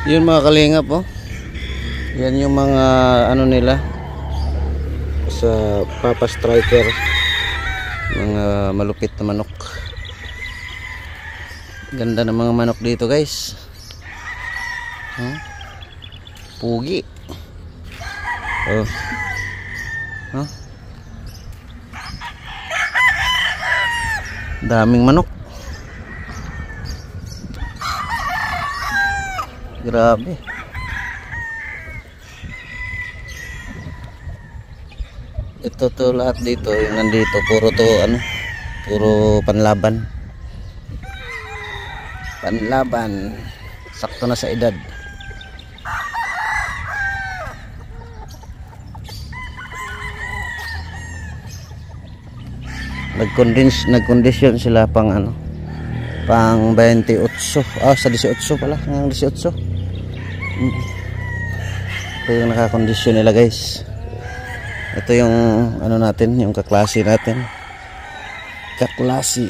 Yun mga kalingap, oh. Yan yung mga ano nila sa Papa Striker, mga malupit na manok. Ganda ng mga manok dito, guys. Pugi. Oh. Daming manok. Grabe. Ito to lahat dito, yung nandito puro to ano, puro panlaban. Panlaban. Sakto na sa edad. Nagkondisyon sila pang ano, pang 28. Sa 18 pala, ng 18. Ito yung nakakondisyon nila, guys. Ito yung ano natin, yung kaklase natin. Kaklase.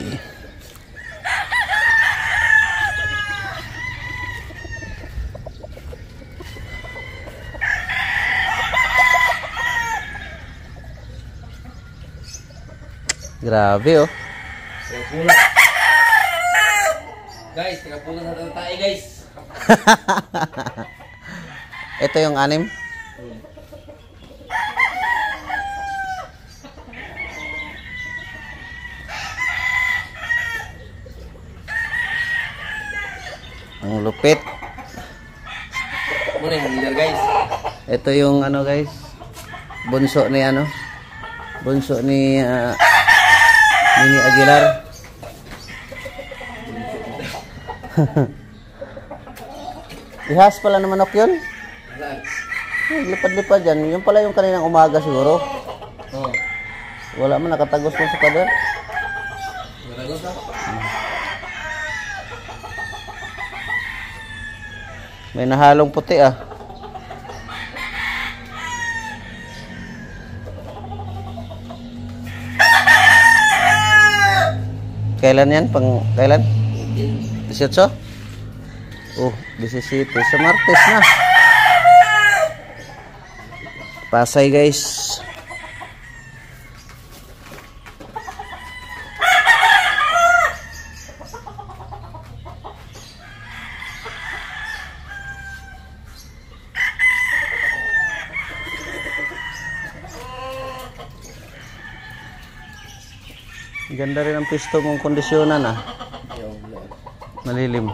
Grabe, oh. Guys, tinapunan na tayo, guys. Ito yung anim. Ang lupit. Muna yung leader, guys. Ito yung ano, guys. Bunso ni ano. Bunso ni Nini Aguilar. Ihas pala na manok yun. Lipad-lipad yan. Yung pala yung kaninang umaga siguro. Oh. Wala man, nakatagos mo sa pader. Nakatagos na? May nahalong puti, ah. Kailan yan? Kailan? 18? Oh, 17. Sa Martes na. Pasay, guys. Ganda rin ang pisto mong kondisyonan, ah. Malilim.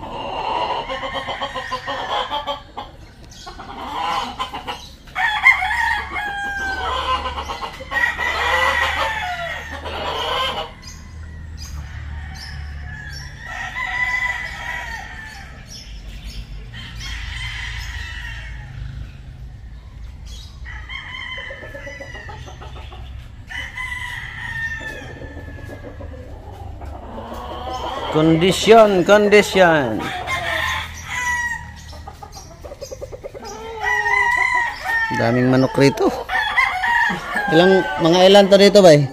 Kondisyon. Daming manok rito. Ilan to dito, bay?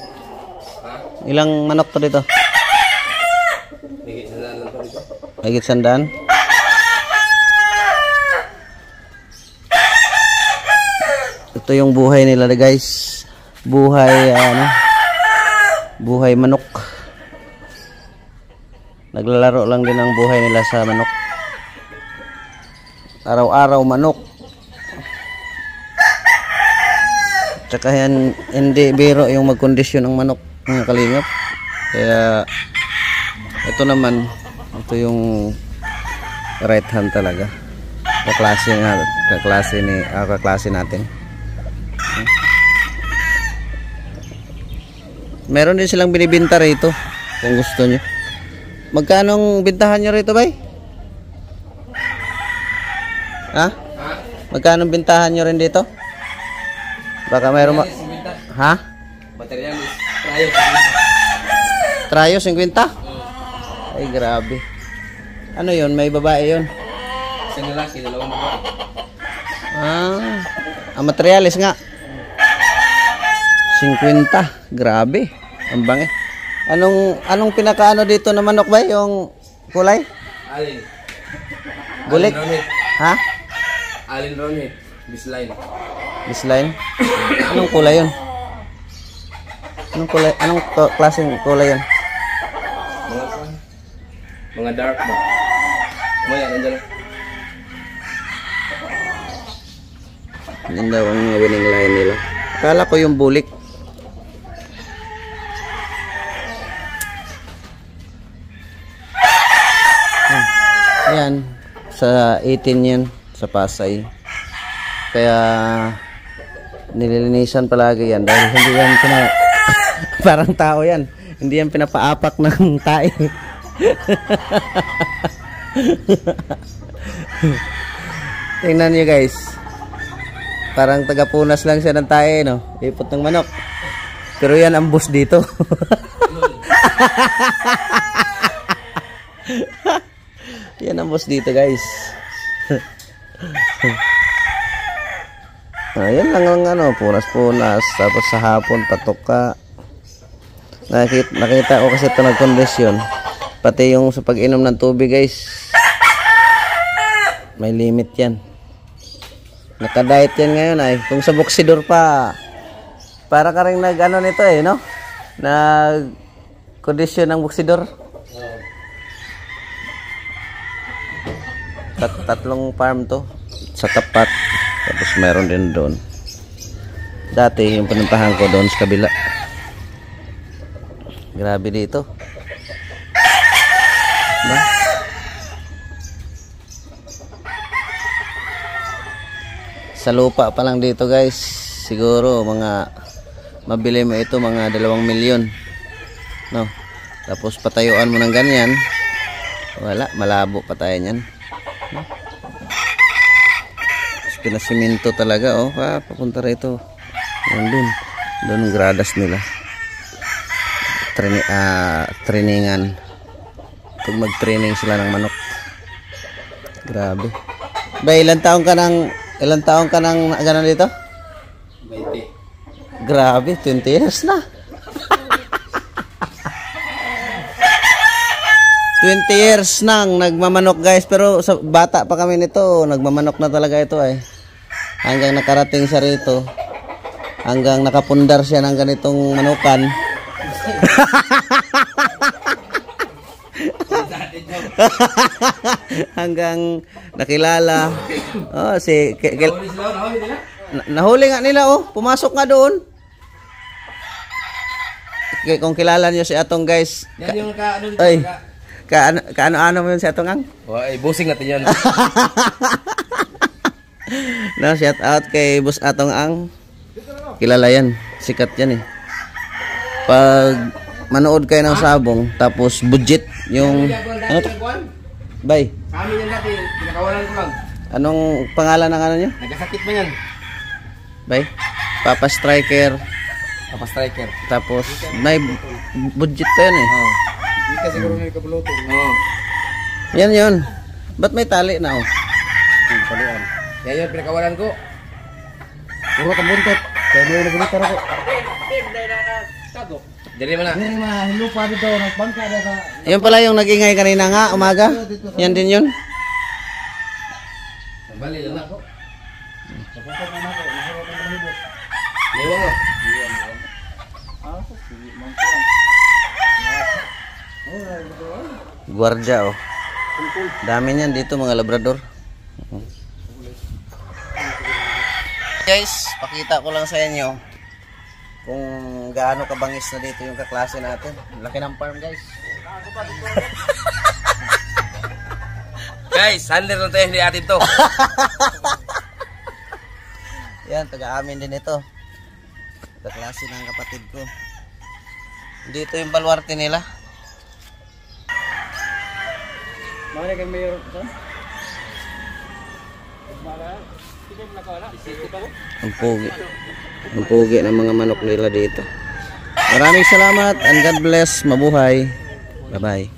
Ilang manok to dito? Higit 100. Ito yung buhay nila, guys. Buhay manok. Naglalaro lang din ang buhay nila sa manok. Araw-araw manok. Tsaka yan, hindi biro yung magkondisyon ng manok, mga kalingap. Kaya ito naman, ito yung right hand talaga. Kaklase natin. Meron din silang binibenta rito kung gusto nyo. Magkano bintahan nyo rito, bay? Ha? Magkano bintahan nyo rin dito? Baka mayroon Ha? Material is Trayo 50? Ay, grabe. Ano yun? May babae yun? Isang lalaki, dalawang babae. Ang materialis nga. 50. Grabe. Ang bangi. Anong pinakaano dito na manok ba? Yung kulay? Alin? Bulik? Ha? Alin ron eh. Bisline. Bisline? Anong kulay yun? Anong kulay? Anong klaseng kulay yun? Mga dark ba? Mamaya, nandiyan lang. Yan daw ang winning line nila. Akala ko yung bulik. Yan. Sa 18 yan. Sa Pasay. Kaya nililinisan palagi yan. Dahil hindi yan parang tao yan. Hindi yan pinapaapak ng tae. Tingnan nyo guys. Parang tagapunas lang siya ng tae, no? Ipot ng manok. Pero yan ang boss dito. Yan ang boss dito guys. Ayan lang ang ano, punas-punas. Tapos sa hapon, patok ka. Nakita ko kasi ito nagkondisyon. Pati yung sa pag-inom ng tubig guys. May limit yan. Naka-diet yan ngayon ay. Kung sa boksidor pa, para ka rin nag-ano nito eh, no? Nag-kondisyon ng boksidor. Tatlong farm to. Sa tapat. Tapos mayroon din doon. Dati yung pinuntahan ko doon sa kabila. Grabe dito. Diba? Sa lupa pa lang dito guys. Siguro mga mabili mo ito mga 2 milyon. No? Tapos patayuan mo ng ganyan. Wala, malabo patayan yan. No? Pinasiminto talaga oh, papunta rito. Doon ang gradas nila. Trainingan. Pag mag-training sila ng manok. Grabe. Ba, ilang taon ka nang gano'n dito? 20. Grabe, 20 years na. 20 years nang nagmamanok guys, pero sa bata pa kami nito, nagmamanok na talaga ito ay. Hanggang nakarating siya rito. Hanggang nakapundar siya ng ganitong manukan. Hanggang nakilala. Oh, si nahuli nga nila oh, pumasok nga doon. Kung kilala niyo si Atong guys. Yan yung ano dito. Ay. Kaano-ano mo yun si Atong Ang? Ay, busing natin yan. No, shout out kay Boss Atong Ang. Kilala yan. Sikat yan eh. Pag manood kayo ng sabong, tapos budget yung... Ano to? Bay. Sa amin yan dati, pinakawalan ko lang. Anong pangalan ng ano nyo? Nagkasakit mo yan. Bay? Papa Striker. Papa Striker. Tapos may budget pa yan eh. Oo. Hindi ka siguro may kabuluto. Oo. Yan yun. Ba't may tali na oh? Talian. Yan yung pinakawalan ko. Puro kang buntot. Kaya may nagbulitar ako. Dali mo na. Yan pala yung nag-ingay kanina nga, umaga. Yan din yun. Bali lang ako. Lewa mo. Guardia oh. Dami niyan dito mga labrador. Guys, pakita ko lang sa inyo kung gaano kabangis na dito yung kaklase natin. Laki ng farm guys. Guys, handler lang tayo ni atin to. Yan, taga-amin din ito. Kaklase ng kapatid ko. Dito yung baluarte nila. Mga kang mayor saan? Ang pugi ng mga manok nila dito. Maraming salamat and God bless. Mabuhay. Bye bye.